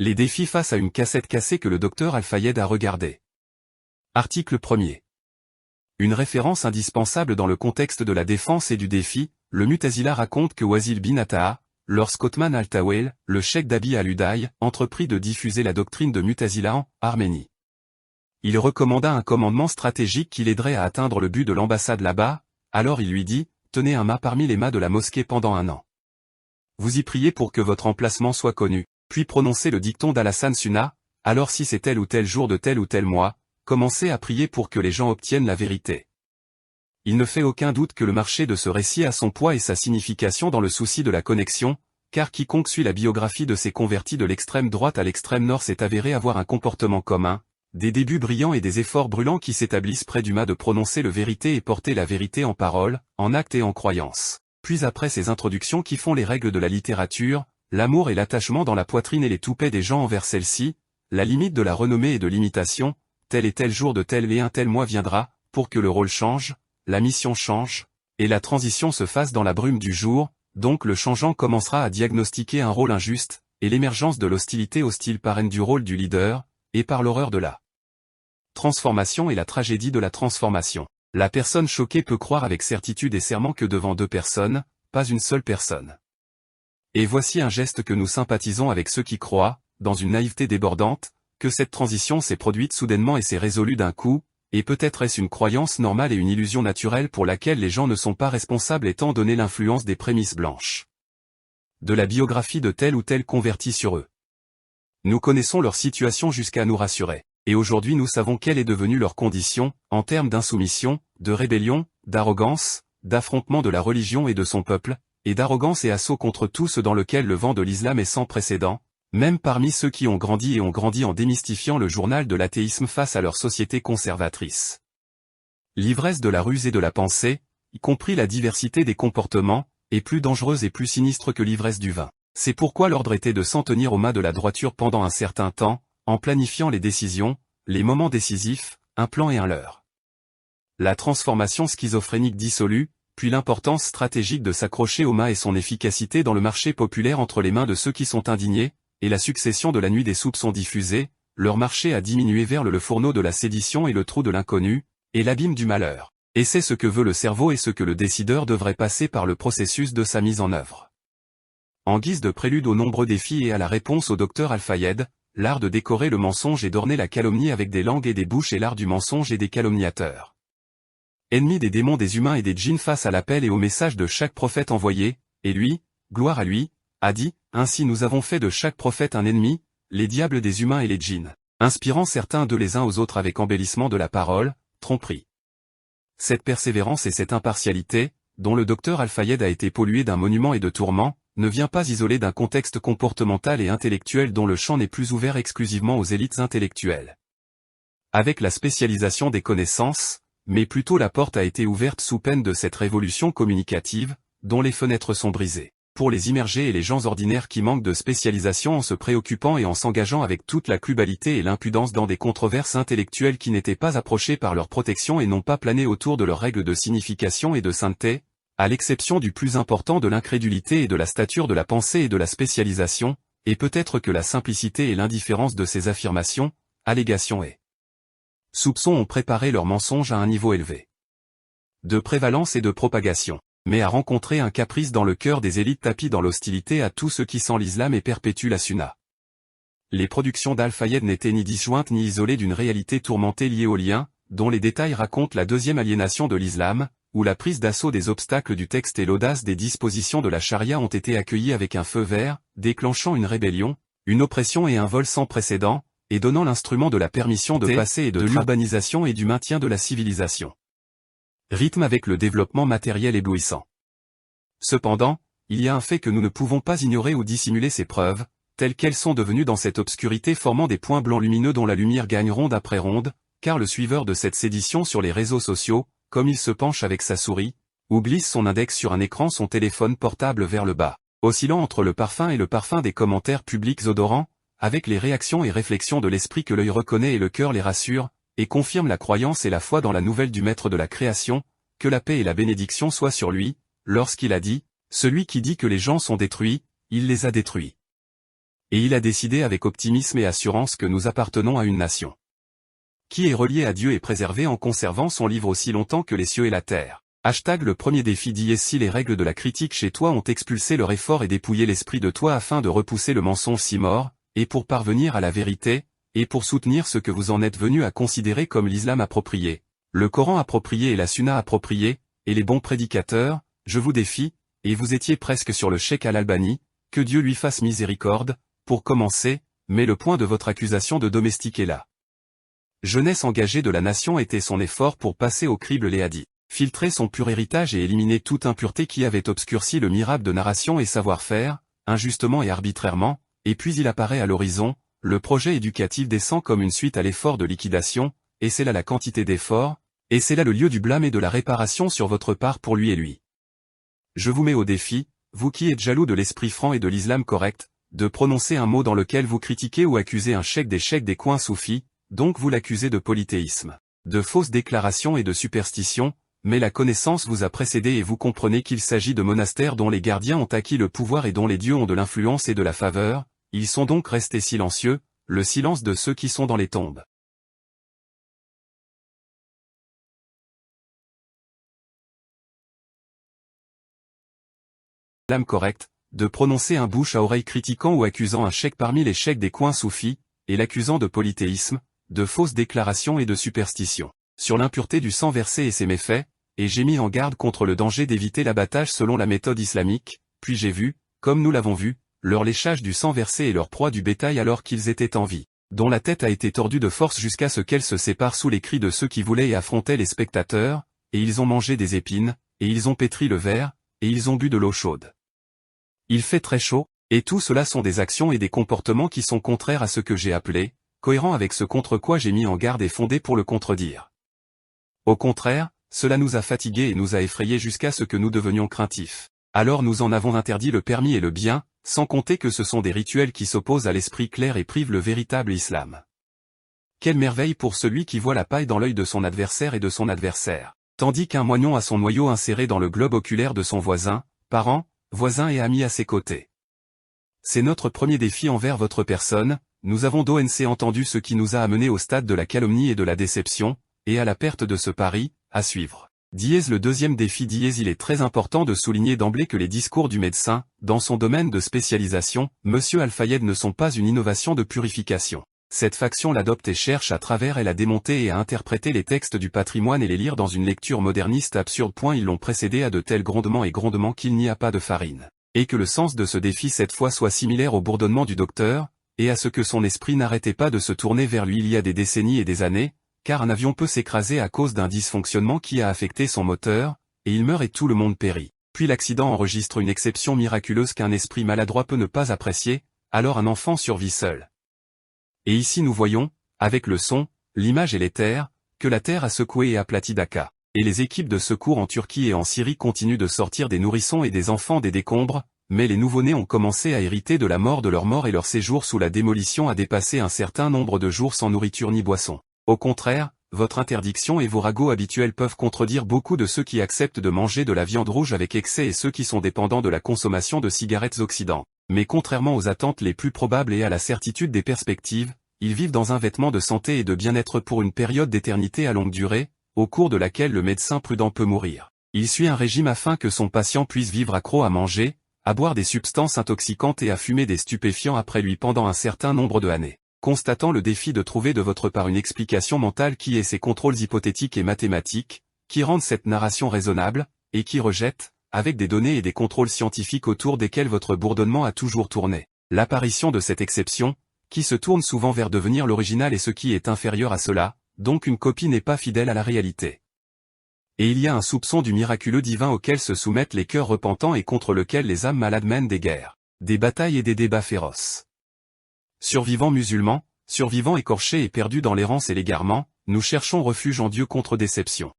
Les défis face à une cassette cassée que le docteur Al-Fayed a regardé. Article 1er. Une référence indispensable dans le contexte de la défense et du défi, le Mu'tazila raconte que Wasil bin Ata'a, lorsque Othman al-Tawil, le cheikh d'Abi al-Udaï, entreprit de diffuser la doctrine de Mu'tazila en Arménie. Il recommanda un commandement stratégique qui l'aiderait à atteindre le but de l'ambassade là-bas, alors il lui dit, tenez un mât parmi les mâts de la mosquée pendant 1 an. Vous y priez pour que votre emplacement soit connu, puis prononcez le dicton d'Al-Hasan Sunna, alors si c'est tel ou tel jour de tel ou tel mois, commencez à prier pour que les gens obtiennent la vérité. Il ne fait aucun doute que le marché de ce récit a son poids et sa signification dans le souci de la connexion, car quiconque suit la biographie de ces convertis de l'extrême droite à l'extrême nord s'est avéré avoir un comportement commun, des débuts brillants et des efforts brûlants qui s'établissent près du mât de prononcer le vérité et porter la vérité en parole, en acte et en croyance. Puis après ces introductions qui font les règles de la littérature, l'amour et l'attachement dans la poitrine et les toupets des gens envers celle-ci, la limite de la renommée et de l'imitation, tel et tel jour de tel et un tel mois viendra, pour que le rôle change, la mission change, et la transition se fasse dans la brume du jour, donc le changeant commencera à diagnostiquer un rôle injuste, et l'émergence de l'hostilité hostile parraine du rôle du leader, et par l'horreur de la transformation et la tragédie de la transformation. La personne choquée peut croire avec certitude et serment que devant 2 personnes, pas une seule personne. Et voici un geste que nous sympathisons avec ceux qui croient, dans une naïveté débordante, que cette transition s'est produite soudainement et s'est résolue d'un coup, et peut-être est-ce une croyance normale et une illusion naturelle pour laquelle les gens ne sont pas responsables étant donné l'influence des prémices blanches de la biographie de tel ou tel converti sur eux. Nous connaissons leur situation jusqu'à nous rassurer, et aujourd'hui nous savons quelle est devenue leur condition, en termes d'insoumission, de rébellion, d'arrogance, d'affrontement de la religion et de son peuple, et d'arrogance et assaut contre tout ce dans lequel le vent de l'islam est sans précédent, même parmi ceux qui ont grandi en démystifiant le journal de l'athéisme face à leur société conservatrice. L'ivresse de la ruse et de la pensée, y compris la diversité des comportements, est plus dangereuse et plus sinistre que l'ivresse du vin. C'est pourquoi l'ordre était de s'en tenir au mât de la droiture pendant un certain temps, en planifiant les décisions, les moments décisifs, un plan et un leurre. La transformation schizophrénique dissolue, puis l'importance stratégique de s'accrocher au mât et son efficacité dans le marché populaire entre les mains de ceux qui sont indignés, et la succession de la nuit des soupçons diffusés, leur marché a diminué vers le fourneau de la sédition et le trou de l'inconnu, et l'abîme du malheur. Et c'est ce que veut le cerveau et ce que le décideur devrait passer par le processus de sa mise en œuvre. En guise de prélude aux nombreux défis et à la réponse au docteur Al-Fayed, l'art de décorer le mensonge et d'orner la calomnie avec des langues et des bouches et l'art du mensonge et des calomniateurs. Ennemi des démons des humains et des djinns face à l'appel et au message de chaque prophète envoyé, et lui, gloire à lui, a dit, ainsi nous avons fait de chaque prophète un ennemi, les diables des humains et les djinns, inspirant certains d'eux les uns aux autres avec embellissement de la parole, tromperie. Cette persévérance et cette impartialité, dont le docteur Al-Fayed a été pollué d'un monument et de tourments, ne vient pas isolée d'un contexte comportemental et intellectuel dont le champ n'est plus ouvert exclusivement aux élites intellectuelles. Avec la spécialisation des connaissances, mais plutôt la porte a été ouverte sous peine de cette révolution communicative, dont les fenêtres sont brisées, pour les immergés et les gens ordinaires qui manquent de spécialisation en se préoccupant et en s'engageant avec toute la clubalité et l'impudence dans des controverses intellectuelles qui n'étaient pas approchées par leur protection et n'ont pas plané autour de leurs règles de signification et de sainteté, à l'exception du plus important de l'incrédulité et de la stature de la pensée et de la spécialisation, et peut-être que la simplicité et l'indifférence de ces affirmations, allégations et soupçons ont préparé leurs mensonges à un niveau élevé de prévalence et de propagation, mais a rencontré un caprice dans le cœur des élites tapis dans l'hostilité à tout ce qui sent l'islam et perpétue la sunna. Les productions d'Al-Fayed n'étaient ni disjointes ni isolées d'une réalité tourmentée liée au lien, dont les détails racontent la deuxième aliénation de l'islam, où la prise d'assaut des obstacles du texte et l'audace des dispositions de la charia ont été accueillis avec un feu vert, déclenchant une rébellion, une oppression et un vol sans précédent, et donnant l'instrument de la permission de passer et de l'urbanisation et du maintien de la civilisation. Rythme avec le développement matériel éblouissant. Cependant, il y a un fait que nous ne pouvons pas ignorer ou dissimuler ces preuves, telles qu'elles sont devenues dans cette obscurité formant des points blancs lumineux dont la lumière gagne ronde après ronde, car le suiveur de cette sédition sur les réseaux sociaux, comme il se penche avec sa souris, ou glisse son index sur un écran son téléphone portable vers le bas, oscillant entre le parfum et le parfum des commentaires publics odorants, avec les réactions et réflexions de l'esprit que l'œil reconnaît et le cœur les rassure, et confirme la croyance et la foi dans la nouvelle du Maître de la création, que la paix et la bénédiction soient sur lui, lorsqu'il a dit, celui qui dit que les gens sont détruits, il les a détruits. Et il a décidé avec optimisme et assurance que nous appartenons à une nation qui est reliée à Dieu et préservée en conservant son livre aussi longtemps que les cieux et la terre. Le premier défi dit si les règles de la critique chez toi ont expulsé leur effort et dépouillé l'esprit de toi afin de repousser le mensonge si mort, et pour parvenir à la vérité, et pour soutenir ce que vous en êtes venu à considérer comme l'islam approprié, le Coran approprié et la Sunna appropriée, et les bons prédicateurs, je vous défie, et vous étiez presque sur le Cheikh Al-Albani, que Dieu lui fasse miséricorde, pour commencer, mais le point de votre accusation de domestique est là. Jeunesse engagée de la nation était son effort pour passer au crible les hadiths, filtrer son pur héritage et éliminer toute impureté qui avait obscurci le miracle de narration et savoir-faire, injustement et arbitrairement, et puis il apparaît à l'horizon, le projet éducatif descend comme une suite à l'effort de liquidation, et c'est là la quantité d'effort, et c'est là le lieu du blâme et de la réparation sur votre part pour lui et lui. Je vous mets au défi, vous qui êtes jaloux de l'esprit franc et de l'islam correct, de prononcer un mot dans lequel vous critiquez ou accusez un cheikh des coins soufis, donc vous l'accusez de polythéisme, de fausses déclarations et de superstition, mais la connaissance vous a précédé et vous comprenez qu'il s'agit de monastères dont les gardiens ont acquis le pouvoir et dont les dieux ont de l'influence et de la faveur, ils sont donc restés silencieux, le silence de ceux qui sont dans les tombes. L'âme correcte, de prononcer un bouche à oreille critiquant ou accusant un cheikh parmi les cheikhs des coins soufis, et l'accusant de polythéisme, de fausses déclarations et de superstition, sur l'impureté du sang versé et ses méfaits, et j'ai mis en garde contre le danger d'éviter l'abattage selon la méthode islamique, puis j'ai vu, comme nous l'avons vu, leur léchage du sang versé et leur proie du bétail alors qu'ils étaient en vie, dont la tête a été tordue de force jusqu'à ce qu'elle se sépare sous les cris de ceux qui voulaient et affrontaient les spectateurs, et ils ont mangé des épines, et ils ont pétri le verre, et ils ont bu de l'eau chaude. Il fait très chaud, et tout cela sont des actions et des comportements qui sont contraires à ce que j'ai appelé, cohérent avec ce contre quoi j'ai mis en garde et fondé pour le contredire. Au contraire, cela nous a fatigués et nous a effrayés jusqu'à ce que nous devenions craintifs. Alors nous en avons interdit le permis et le bien, sans compter que ce sont des rituels qui s'opposent à l'esprit clair et privent le véritable islam. Quelle merveille pour celui qui voit la paille dans l'œil de son adversaire et de son adversaire, tandis qu'un moignon a son noyau inséré dans le globe oculaire de son voisin, parent, voisin et ami à ses côtés. C'est notre premier défi envers votre personne, nous avons d'ONC entendu ce qui nous a amenés au stade de la calomnie et de la déception, et à la perte de ce pari, à suivre. Le deuxième défi il est très important de souligner d'emblée que les discours du médecin, dans son domaine de spécialisation, M. Al-Fayed ne sont pas une innovation de purification. Cette faction l'adopte et cherche à travers elle à démonter et à interpréter les textes du patrimoine et les lire dans une lecture moderniste absurde. Ils l'ont précédé à de tels grondements qu'il n'y a pas de farine. Et que le sens de ce défi cette fois soit similaire au bourdonnement du docteur, et à ce que son esprit n'arrêtait pas de se tourner vers lui il y a des décennies et des années, car un avion peut s'écraser à cause d'un dysfonctionnement qui a affecté son moteur, et il meurt et tout le monde périt. Puis l'accident enregistre une exception miraculeuse qu'un esprit maladroit peut ne pas apprécier, alors un enfant survit seul. Et ici nous voyons, avec le son, l'image et les terres, que la terre a secoué et aplati Dacca. Et les équipes de secours en Turquie et en Syrie continuent de sortir des nourrissons et des enfants des décombres, mais les nouveau-nés ont commencé à hériter de la mort de leur mort et leur séjour sous la démolition a dépassé un certain nombre de jours sans nourriture ni boisson. Au contraire, votre interdiction et vos ragots habituels peuvent contredire beaucoup de ceux qui acceptent de manger de la viande rouge avec excès et ceux qui sont dépendants de la consommation de cigarettes occidentales. Mais contrairement aux attentes les plus probables et à la certitude des perspectives, ils vivent dans un vêtement de santé et de bien-être pour une période d'éternité à longue durée, au cours de laquelle le médecin prudent peut mourir. Il suit un régime afin que son patient puisse vivre accro à manger, à boire des substances intoxicantes et à fumer des stupéfiants après lui pendant un certain nombre d'années. Constatant le défi de trouver de votre part une explication mentale qui ait ces contrôles hypothétiques et mathématiques, qui rendent cette narration raisonnable, et qui rejette, avec des données et des contrôles scientifiques autour desquels votre bourdonnement a toujours tourné, l'apparition de cette exception, qui se tourne souvent vers devenir l'original et ce qui est inférieur à cela, donc une copie n'est pas fidèle à la réalité. Et il y a un soupçon du miraculeux divin auquel se soumettent les cœurs repentants et contre lequel les âmes malades mènent des guerres, des batailles et des débats féroces. Survivants musulmans, survivants écorchés et perdus dans l'errance et l'égarement, nous cherchons refuge en Dieu contre déception.